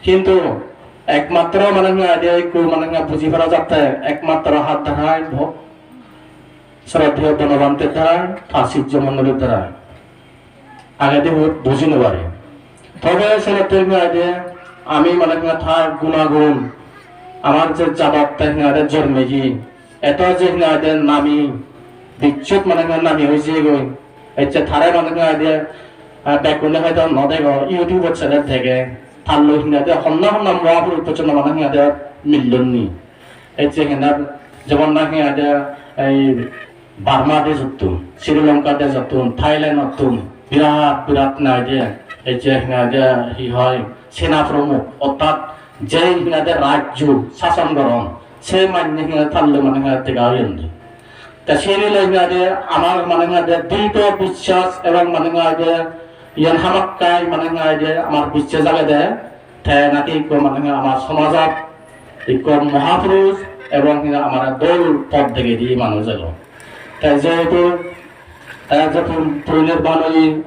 কিন্তু একমাত্র মানে একটু মানে বুঝি ফেলা যাতে একমাত্র হাত ধারায় শ্রদ্ধেয় বনবান্তের দ্বারা ফাঁসির জমন্ডলের দ্বারা আগে দিয়ে বুঝি নেবারে তবে সেটা আমি মানে থার গুণাগুণ আমার যে জাবাব তাই জন্মে গিয়ে এত যে নামি বিচ্ছুত মানে নামি হয়েছে গই এতে থারে মানে ব্যাকুলে হয়তো নদেগ ইউটিউব চ্যানেল থেকে থাললো হিনাদে হন্না হন্না মহাপুর প্রচন্ড মানে মিললনি এই যে হিনাদ যেমন না এই বার্মাতে যুক্তুম শ্রীলঙ্কাতে যুক্তুম থাইল্যান্ডতুম বিরাট বিরাট না এই যে হি হয় সেনা প্রমুখ অর্থাৎ যে রাজ্য শাসন গরম সেই মান্য থাকলে মানে টেকা হইন্দি তা সেই আমার মানে দৃঢ় বিশ্বাস এবং মানে ইয়ান হামাক্কাই মানে আমার বিশ্বাস জাগে দেয় নাকি মানে আমার সমাজত মহাপুরুষ এবং আমার দল পথ দেখে দিয়ে মানুষ এলো তাই যেহেতু পরিনির্বাণ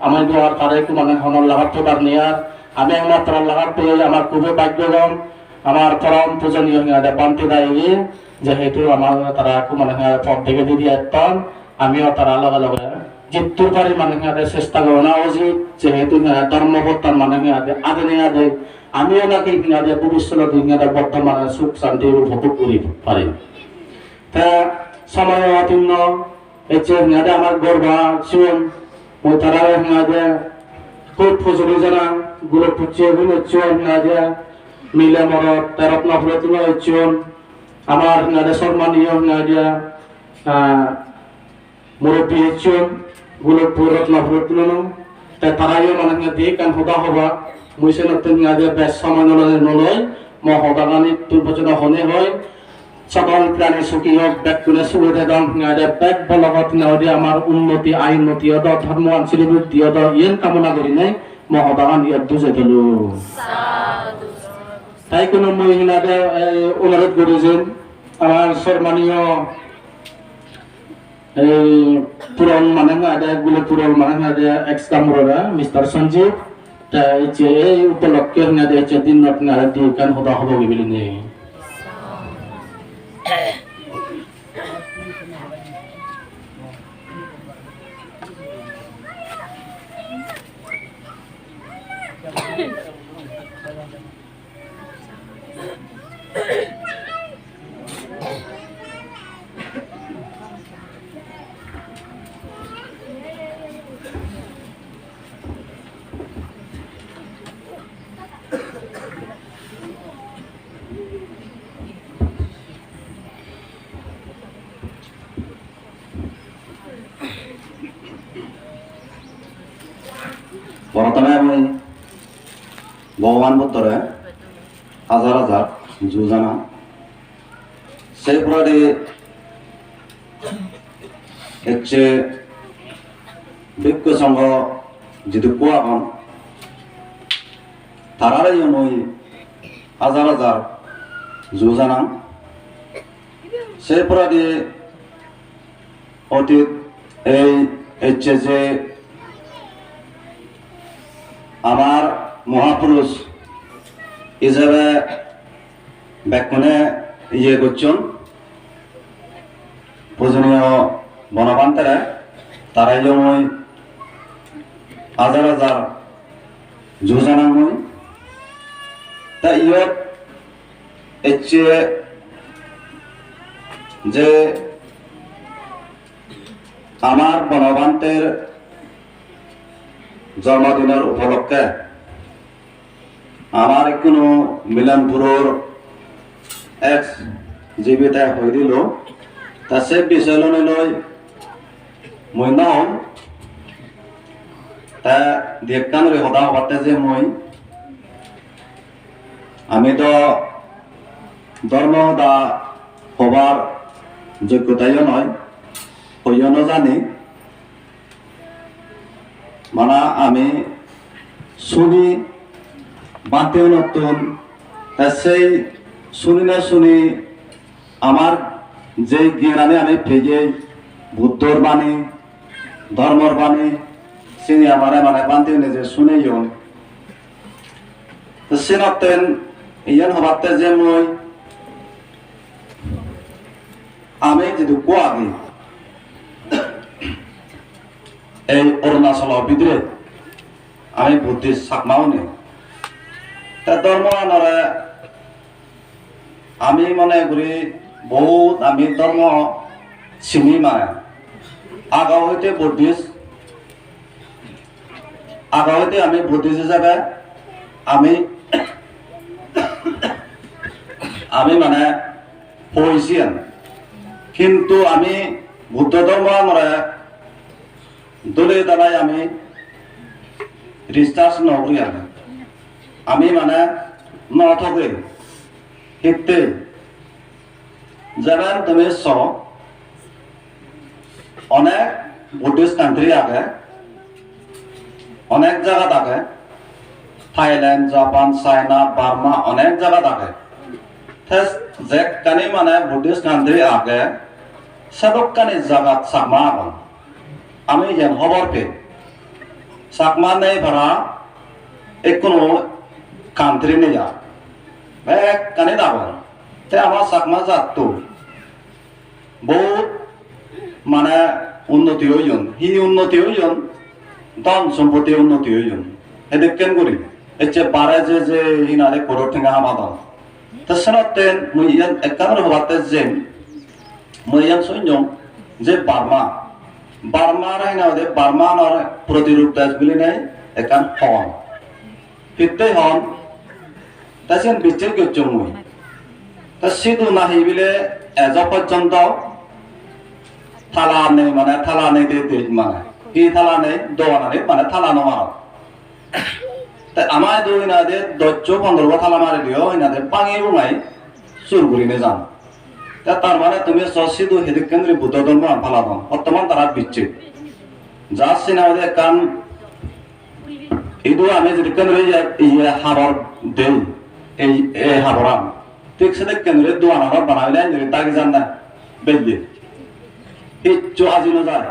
আমি আর তারে মানে হনর লাগার থাকার নিয়ার আমি একমাত্র লাগার পেয়ে আমার খুবই ভাগ্যবান আমার পরম পূজনীয় বান্তি দায়ী যেহেতু আমার তারা মানে পথ দেখে দিয়ে একদম আমিও তারা লগে লগে জিতুর পারি মানে চেষ্টা করো না উচিত যেহেতু ধর্মবর্তন মানে আগে নেওয়া আমিও নাকি ভবিষ্যৎ বর্তমানে সুখ শান্তি উপভোগ করি পারি তা সময় অতীর্ণ এতে আমার গর্বা চুন ওই তারা খুব ফজলি জানা গুলো পুচিয়ে গুলো চুন মিলে মরত তেরত নফরে তুলো চুন আমার সম্মানীয় মুরব্বী চুন গুলো পুরত নফরে তুলো তারাইও মানে দিয়ে কান হবা হবা মুইসে নতুন বেশ সময় নলয় মহদাগানি তুল পর্যন্ত হনে হয় সকল প্রাণী সুখী হোক ব্যক্তিনে সুবিধা দাম ব্যাগ বলগত নাওদে আমার উন্নতি আইনতি অদ ধর্ম আঞ্চলিক বুদ্ধি অদ ইয়েন কামনা করি নাই মহদাগান ইয়াত বুঝে দিল তাই কোনো মহিলাকে অনুরোধ করেছেন আমার সম্মানীয় এই পুরন মানে গুলো পুরন মানে এক্স কামরা মিস্টার সঞ্জীব তাই যে এই উপলক্ষে দিন আপনারা দিয়ে কান হতা হব বলে নেই প্রথমে আমি ভগবান বুদ্ধরে হাজার হাজার যোজনা সেই পরে হচ্ছে বৃক্ষ সংঘ যদি কোয়াখন তারারই মই হাজার হাজার যোজনা সেই পরে অতীত এই হচ্ছে যে আমার মহাপুরুষ হিসাবে ব্যাখ্যানে ইয়ে করছেন পূজনীয় বনবান্তেরা তারাই মই হাজার হাজার যোজনা মই তা ইয়ত হচ্ছে যে আমার বনবান্তের জন্মদিনের উপলক্ষে আমার কোনো মিলনপুরের এক্স জীবিতা হয়ে দিল তা সে বিষয় লই মই নম তা দেখান রে হদা হবাতে যে আমি তো ধর্ম দা হবার যোগ্যতাইও নয় হইও না জানি মানে আমি শুনি বাতেও নতুন সেই শুনি না শুনি আমার যে জ্ঞানে আমি ফেজে বুদ্ধর বাণী ধর্মর বাণী চিনি আমার মানে বান্তে নিজে শুনেই সিনতেন ইয়ান হবাতে যে মই আমি যদি কোয়াগি এই অরুণাচল ভিতরে আমি বুদ্ধিস্ট সাকমাও নেই তা ধর্ম আনরে আমি মনে করি বহুত আমি ধর্ম চিনি মানে আগাও হইতে বুদ্ধিস্ট আমি বুদ্ধিস্ট হিসাবে আমি মানে পইছিয়ান কিন্তু আমি বুদ্ধ ধর্ম আমরা দলে দাঁড়াই আমি রিসার্চ নকরি আমি মানে নথকে হিতে যেমন তুমি অনেক বুদ্ধিস্ট কান্ট্রি আগে অনেক জায়গা থাকে থাইল্যান্ড জাপান চাইনা বার্মা অনেক জায়গা থাকে যেখানে মানে বুদ্ধিস্ট কান্ট্রি আগে সেদকানি জায়গাত চাকমা আগন আমি যেন খবর পে চাকমা নেই ভাড়া কোনো কান্ট্রি নেই যা এক কানে দাবন তে আমার চাকমা জাতটো বহুত মানে উন্নতি হইজন হি উন্নতি হইজন ধন সম্পত্তি উন্নতি হইজন এদের কেন করি এচ্ছে বারে যে হিনারে করোর থেকে আমাদন তা সেনতেন মুই ইয়ান একানোর হবাতে যে মুই ইয়ান সৈন্যম যে বার্মার হিনাদে বার্মানর প্রতিরূপ দাস বলি নাই একান হন হিতে হন তা সেন বিচার করছ মুই তা সিধু নাহি বিলে এজ পর্যন্ত থালা নেই মানে থালা নেই দে মানে কি থালা নেই দোয়ানা নেই মানে থালা নমার আমার দুই নাদের 10-15 থালা মারি দিও ইনাদের পাঙি রুমাই চুর করিনে যান তার মানে তুমি সিধু হেদিক কেন্দ্রে বুদ্ধ ধর্ম ফালা দাও বর্তমান তারা বিচ্ছে যা সিনাওদে কান ইদু আমি যদি কেন্দ্রে ইয়ে হাবর দেই এই হাবরাম ঠিক সেদিক কেন্দ্রে দোয়ানার বানাইলে তাকে জান না বেজে হিচ্ছু আজিনো যায়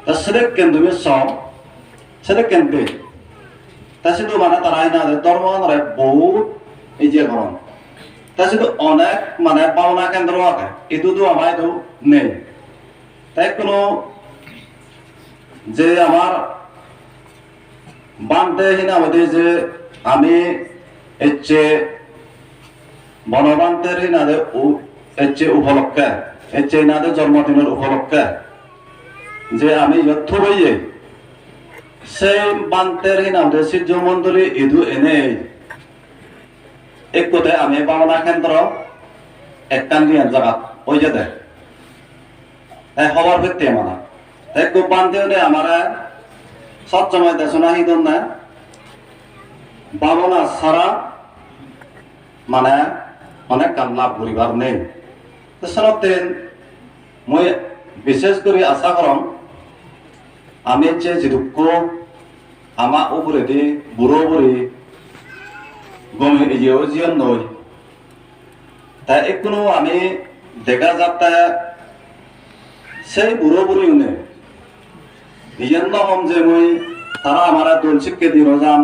তা সেদিক কেন্দ্রে সেদিক কেন্দ্রে তা শুধু মানে তারা ধর্ম বহুত এই যে গরম তা শুধু অনেক মানে পাওনা কেন্দ্র আছে এটু তো আমার তো নেই তাই কোনো যে আমার বানতে হিনা আমাদের যে আমি এচ্ছে বনবান্তের হিনাদের এচ্ছে উপলক্ষে এচ্ছে হিনাদের জন্মদিনের উপলক্ষে যে আমি যথ বইয়ে সেই বান্তের হিনামতে সূর্য মন্দিরে ইদু এনে এক কথায় আমি বাংলা কেন্দ্র একটান দিয়ে জায়গা ওই যে দেখ খবর পেতে মানে তাই খুব বানতে হলে আমার সবসময় দেশনা হিদন না বাবনা সারা মানে অনেক কাম লাভ করিবার নেই সেন মই বিশেষ করে আশা করম আমি যে যেটুকু আমার উপরে দি বুড়ো বুড়ি গমে ইয়েও জিয়ন নই তাই এখনো আমি দেখা যাতে সেই বুড়ো বুড়ি উনি ইয়েন নহম যে মই তারা আমার দোল শিক্ষা দিন যান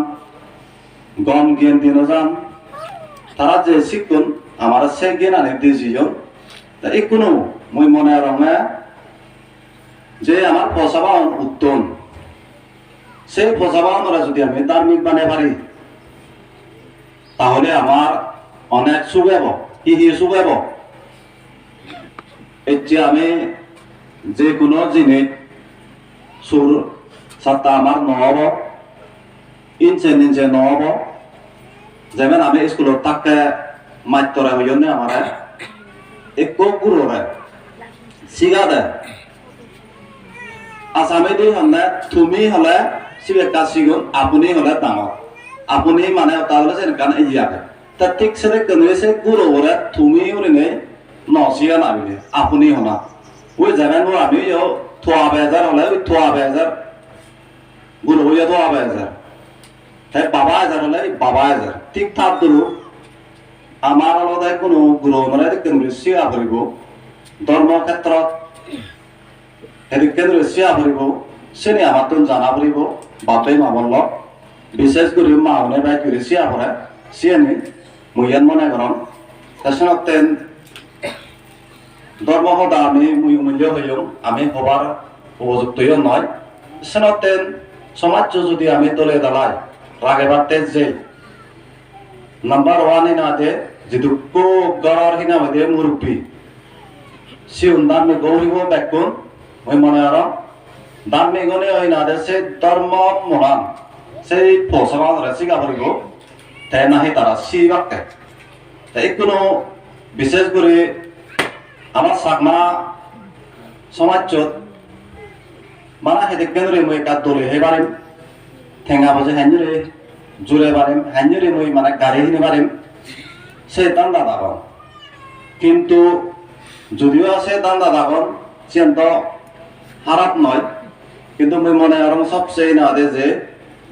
গম জ্ঞান দিন যান তারা যে শিক্ষণ আমার সে জ্ঞান আনে দিয়েছিজন তা এখনো মই মনে রঙে যে আমার ফসাবান উত্তম সেই ফসাবানরা যদি আমি ধার্মিক বানাই পারি তাহলে আমার অনেক সুগাব হি সুগাব এই যে আমি যে কোনো জিনিস সুর সাতটা আমার নহব ইঞ্চে নহব যেমন আমি স্কুলত তাকে মাত্তরা হইন আমার একো গুরুরে শিখা দেয় আসামেদি হলে তুমি হলে সিবে কাশিগুন আপনি হলে ডাঙর আপনি মানে তাহলে সেখান ইয়াকে তা ঠিক সেটা কেন সে গুরু ওরে তুমি উনি নসিয়া নামিলে আপনি হনা ওই যেমন আমি থোয়া বেজার হলে ওই থোয়া বেজার গুরু হইয়া থোয়া বেজার তাই বাবা হাজার হলে বাবা হাজার ঠিক থাক ধরু আমার আলাদা কোনো গুরু মানে কেন শিয়া করিব ধর্ম ক্ষেত্ৰত এদিক কেন্দ্র শিয়া ফুরিব সেনে আমার তো জানা ফুরিব বাপে মামল বিশেষ করে মা হনে বাই করে শিয়া ফুরে সিয়ানি মুইয়ান মনে করম তাছাড়া ধর্ম হদা আমি মুই মূল্য হইম আমি হবার উপযুক্তও নয় সেনতে সমাজ যদি আমি দলে দালাই রাগে বাড়তে যে নাম্বার ওয়ান হিনা দে যেহেতু কো গড়ার হিনা দে মুরব্বী সিউন দামি গৌরীব ব্যাকুন ওই মনে আর দামি গনে ওই না দে সে ধর্ম মহান সেই পোষাবা সিগা করিব তাই নাহি তারা সিবাকে তাই কোনো বিশেষ করে আমার সাকমা সমাজ মানে হেদেকেন মই কাত দলে হে পারিম ঠেঙা বজে হাঞ্জুরে জোরে পারিম হাঞ্জুরে মই মানে গাড়ি হিনে পারিম সে দান্দা দাগন কিন্তু যদিও আছে দান্দা দাগন সিয়ন্ত খারাপ নয় কিন্তু মই মনে আর সবচেয়ে না দে যে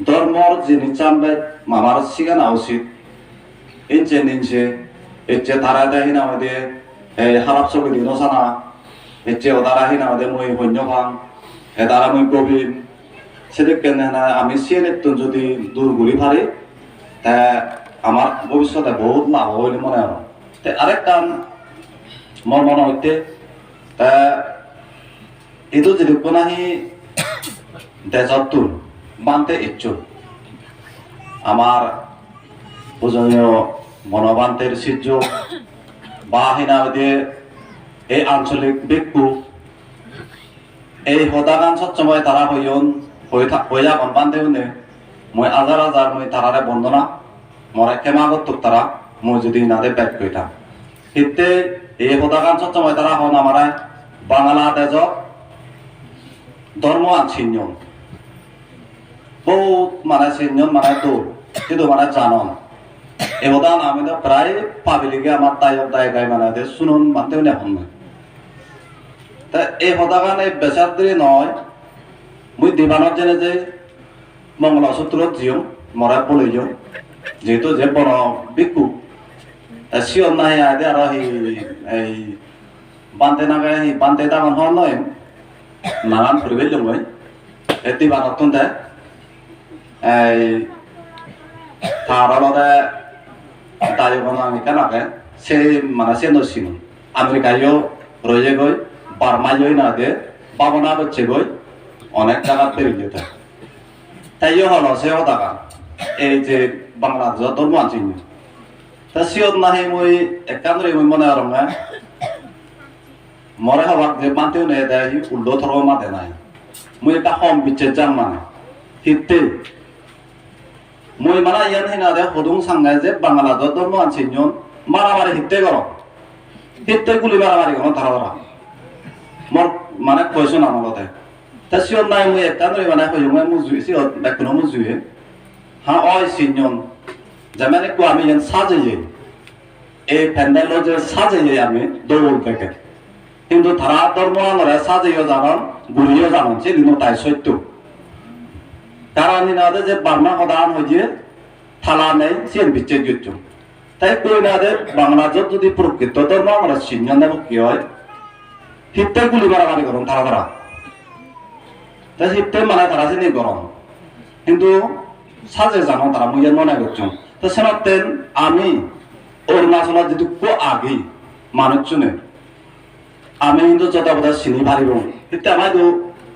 ধর্মর জিনিস চামবে মামার শিখানো উচিত ইনচে নিনচে ইচ্ছে তারা দেয় না আমাদের এই খারাপ চোখে দিন সানা ইচ্ছে ওদারা হিনা আমাদের মই বন্য ভাং এ দ্বারা মই গভীর সেদিক কেন না আমি সিএনএত যদি দূর ঘুরি পারি তা আমার ভবিষ্যতে বহুত লাভ হইলে মনে হয় আরেক কাম মোর মনে হইতে তা এইটো যদি কোনাহি দেশতুন বানতে ইচ্ছুক আমার পূজনীয় মনোবান্তের সিদ্ধ বা হিনা দিয়ে এই আঞ্চলিক ব্যক্তি এই হদাগান সবসময় তারা হয়ে যাবন বান্ধেও নে মই হাজার হাজার মই তারারে বন্দনা মরে ক্ষমা করতুক তারা মই যদি নাদে ব্যাগ কইতাম হিতে এই হদাগান সবসময় তারা হন আমার বাংলাদেশ ধর্ম আছিন্য বহুত মানে চিহ্ন মানে দূর কিন্তু মানে জানন এবার আমি তো প্রায় পাবিলিকে আমার দায় গাই মানে শুনুন মানতেও নেখন না তা এই হদাগান এই বেচারদের নয় মুই দিবানত জেনে যে মঙ্গলসূত্র জিও মরা পলে যাও যেহেতু যে বড় বিকু শিওর নাই আদে আর এই বানতে না গায়ে বানতে দামান হওয়ার নয় নানান পরিবেশ লোক এই দিবানত দেয় এই তার আলাদা দায় আমি কেন সে মানে সে নসিন আমেরিকায়ও রয়ে গই বার্মায়ও না দে বাবনা হচ্ছে গই অনেক জায়গা পেরে যেতে তাইও হলো সেও টাকা এই যে বাংলাদেশ ধর্ম আছিন তা সিওত নাহি মই একান্দ্রে মই মনে আর না মরে হবাক যে মানতেও নেই দেয় উল্টো থর মাতে নাই মই এটা হম বিচ্ছে যাম মানে হিতে মই মানে ইয়ান হিনা দে হদুং সাংগাই যে বাংলাদেশ ধর্ম আছিন মারামারি হিতে কর হিতে গুলি মারামারি কর ধারা মোর মানে কৈছো না মতে তা সিওত নাই মই একান্দ্রে মানে কই মই মুজুই সিওত বেকনো মুজুই হা ওই সিনন যেমন একটু আমি ইয়ান সাজাইয়ে এই প্যান্ডেল যে সাজাইয়ে আমি দৌড় থেকে কিন্তু তারা ধর্ম আনরে সাজাইও জানান গুড়িও জানান সেদিন তাই সত্য কারণ ইনাদে যে বার্মা হদান হইছে থালা নেই সেন বিচ্ছে দিচ্ছ তাই কই নাদে বাংলাদেশ যদি প্রকৃত ধর্ম আমরা সিনন দেব কি হয় হিতে গুলি মারামারি করুন তারা তারা তাই হিতে মানে তারা সে গরম কিন্তু সাজে জানো তারা মুইয়ের মনে করছো তো সেনাতেন আমি অরুণাচলের যদি কো আগে মানুষ শুনে আমি কিন্তু যথাযথ চিনি পারিব কিন্তু আমার তো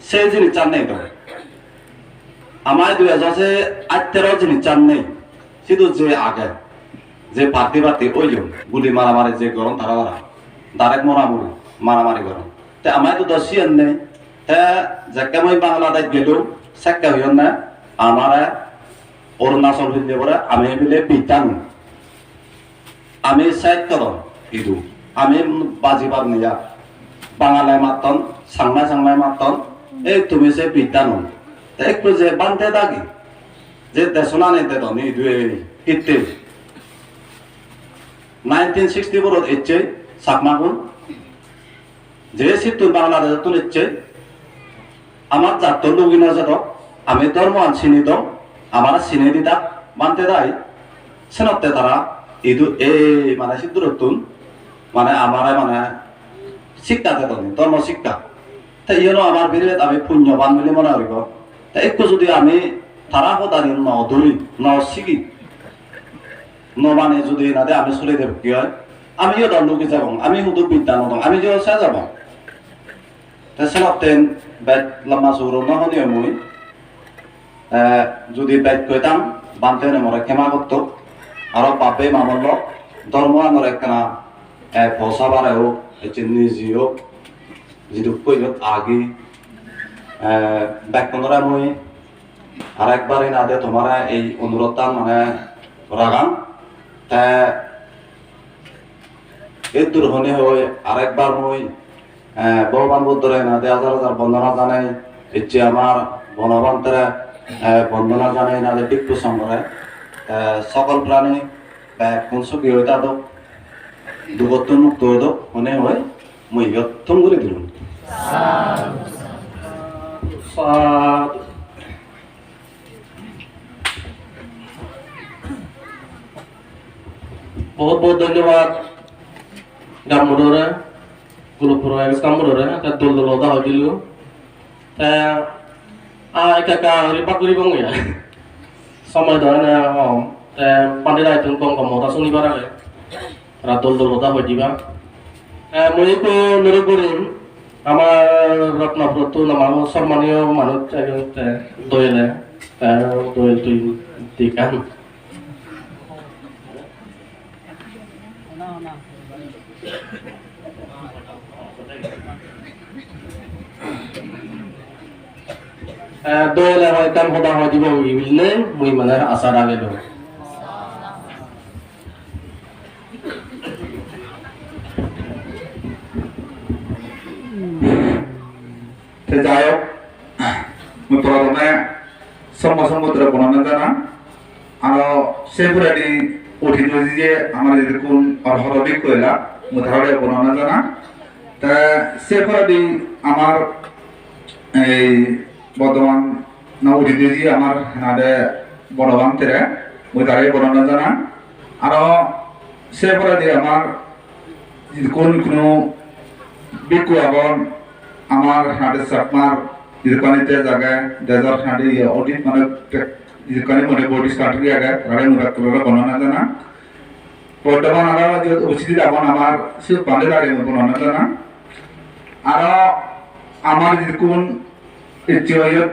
সেই জিনিস চান নেই তো আমার 2018 জিনিস চান নেই শুধু যে আগে যে পার্টি ওই গুলি মারামারি যে গরম তারা তারা ডাইরেক্ট মরামরি মারামারি গরম তে আমার তো দশই নেই হ্যাঁ যাকে মই বাংলাদেশ গেল সেকা হইন না আমার অরুণাচল হইলে পরে আমি বলে বিজ্ঞান আমি সাইড করম ইদু আমি বাজি পার নিয়া বাঙালায় মাতন সাংনায় মাতন এই তুমি সে বিজ্ঞান একটু যে বানতে দাগি যে দেশনা নেতে তো ইদু হিতে 1964 ইচ্ছে সাকমাগুন যে সিটুন বাংলাদেশ তুন ইচ্ছে আমার জাতর লোকিনা যত আমি ধর্ম চিনি দাও আমার চিনি দিতা মানতে দেয় সেনতে তারা ইদু এই মানে সিদ্ধুরতুন মানে আমার মানে শিক্ষা দেত ধর্ম শিক্ষা তাই ইয়েনো আমার বিরোধ আমি পুণ্যবান বলে মনে করিব তাই একটু যদি আমি তারা হতারি ন ধরি ন শিখি নমানে যদি নাদে আমি চলে দেব কি হয় আমিও দল লোকে যাব আমি শুধু বিদ্যা নদম আমি যে সে যাব সেলতেন বেদ লামা সুরো নহনি মই যদি বেদ কইতাম বানতে মরে ক্ষমা করত আর পাপে মামল ধর্ম আমার একখানা পৌঁছাবারেও এটি নিজেও যিটো কইলত আগে ব্যাকরণরা মই আর একবারই না দে তোমার এই অনুরোধটা মানে রাগাম এই দুর্হনে হয় আরেকবার মই ভগবান বুদ্ধরে না দে হাজার হাজার বন্দনা জানাই ইচ্ছে আমার বনবন্তরে বন্দনা জানাই না দে টিকটু সম্বরে সকল প্রাণী কোন সুখী হয়ে তাদ দুগত্ব মুক্ত হয়ে হনে হয় মই ইয়ত্তম করে দিলুম बहुत बहुत धन्यवाद गामुडोरे गुलपुरा गामुडोरे दल दल दा दिलु का रिपाकुरी बंगया समय धरने पंडित आयतन कम कम होता शनिबार आगे दल दल दा दिबा মই একটু অনুরোধ করিম আমার রত্নপ্রত আমার সম্মানীয় মানুষ দোয়েলে দোয়েল তুই দিকান দোয়েলে হয় কাম হদা হয় দিব ইবিলনে মুই মানে আশা রাগে দো যাই হোক মই প্রথমে সমুদ্র বর্ণনা জানা আর সেপুরানি উঠিত যে আমার যেরকম হরবিক কইলা মুথারে বর্ণনা জানা তা সেপুরানি আমার এই বর্তমান না উঠিত যে আমার নাদে বড়বান তেরে মুথারে বর্ণনা জানা আর সেপুরানি আমার কোন কোনো বিকু আবন আমার হাতে সাপমার ইরকানিতে জায়গায় দেজার হাতে অডিট মানে ইরকানি মনে বডি স্টার্টরি আগে রাড়ে মুরাত করে বর্ণনা জানা বর্তমান আর যে উপস্থিত আবন আমার সে পালে দাঁড়িয়ে বর্ণনা জানা আর আমার যেরকম ইচ্ছায়ত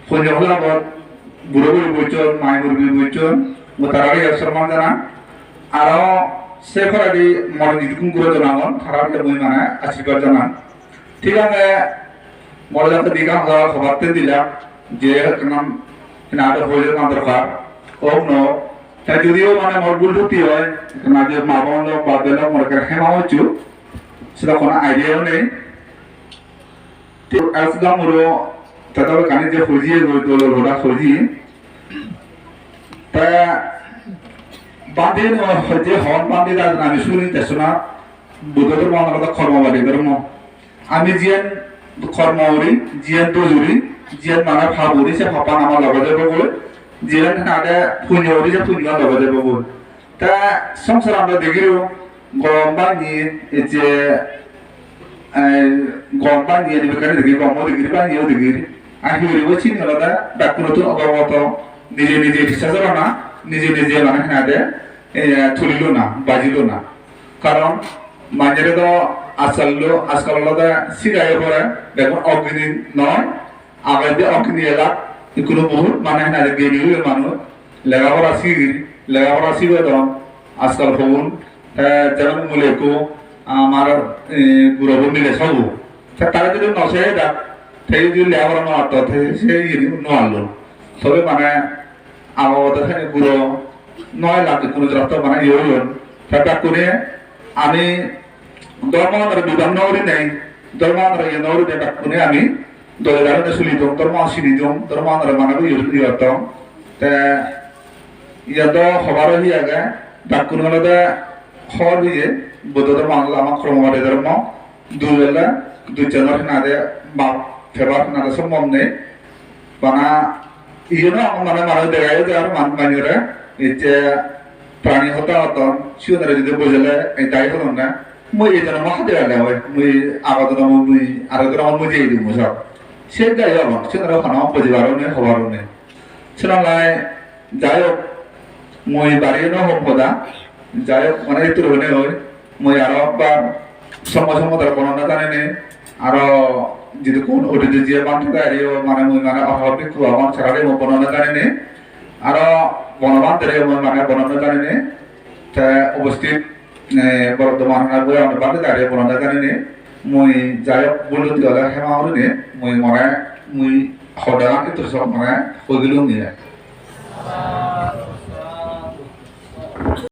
ফঞ্জহলা বদ বুড়ো বুড়ি বইচন মাই মুরগি বইচন মোতারাড়ি আসরমান জানা আর সে ফরাদি মর যেরকম করে জানাবন তারাকে বই মানে আশীর্বাদ জানা ঠিক আছে মজাতে দিকা খবরতে দিলাম যে নাম নাটক হয়ে না দরকার ও নো তা যদিও মানে মোর ভুল ত্রুটি হয় না যে মা বোন বা বেলা মোর হেমা হচ্ছু সেটা কোনো আইডিয়াও নেই ঠিক আসলাম ওর তাদের কানে যে খুঁজিয়ে লোড়া খুঁজি তা বাঁধে যে হন বাঁধে আমি শুনি তেসনা বুদ্ধ ধর্ম আমাদের কর্মবাদী ধর্ম আমি জিয়ান কর্মরি জিয়ান দজুরি জিয়ান মানে ভাবুরি সে ভাপা আমার লগতে বগল জিয়ান নাডে পুণ্যরি যে পুণ্য লগতে বগল তা সংসার আমরা দেখিও গরম বানি যে গরম বানি এর বেকারে দেখি গরম দেখি বানিও দেখি আহি হইব চিনি আলাদা ডাকুনতুন অবগত নিজে নিজে বিশ্বাস না নিজে নিজে মানে নাডে তুলিল না বাজিল না কারণ মাঝে তো আজকাল সিগাই পরে দেখুন অগ্নি নয় আগে যে অগ্নি এলাক কোনো বহুত মানে না গেলি মানুষ লেখাপড়া শিখে তো আজকাল ফোন যেমন মুলেকো আমার গুরব মিলে সব তারা যদি নসে দেখ সেই যদি লেখাপড়া নড়ত সেই নড়লো তবে মানে আমার গুরু 9 লাখ কোনো যত মানে ইয়ে সেটা করে আমি ধর্মান্তর বিধান নগরী নেই ধর্মান্তর নগরী যেটা করে আমি দলে দাঁড়াতে শুনিত ধর্ম আসিনি জম ধর্মান্তর মানব ইয়ত ইয়াদ হবার হি আগে ডাকুন হলে হর দিয়ে বৌদ্ধ ধর্ম আমার ক্রমবাদী ধর্ম দুবেলা দুই জনের নাদে বাপ ফেবার নাদে সম্ভব নেই বানা ইয়েনো মানে মানুষ দেখায় যে আর মানুষরা এই যে প্রাণী হতা হতো শিওনারে যদি বোঝালে এই তাই হলো না মই এই জন্য মাথা দেওয়া হয় মই আগাদন মই আগাদন মই যেই দিব সব সে যাই হব শিওনারে ওখানে বুঝিবারও নেই হবারও নেই সেনালাই যাই হোক মই বাড়ি ন সম্পদা যাই হোক মানে এইটো হলে হয় মই আরো একবার সময় তার বর্ণনা জানি আরো যদি কোন অতিথি যে বান্ধব আরিও মানে মই মানে অভাবে খুব আমার ছাড়ালে মই বর্ণনা জানি আরো বনবান্ধরে মই মানে বর্ণনা জানি তা উপস্থিত বর্তমান বই আমরা বান্ধব আরিও বর্ণনা জানি মই যাই হোক বলতে গেলে হেমা হলে মই মানে মই সদায় কিন্তু সব মানে হইগুলো নিয়ে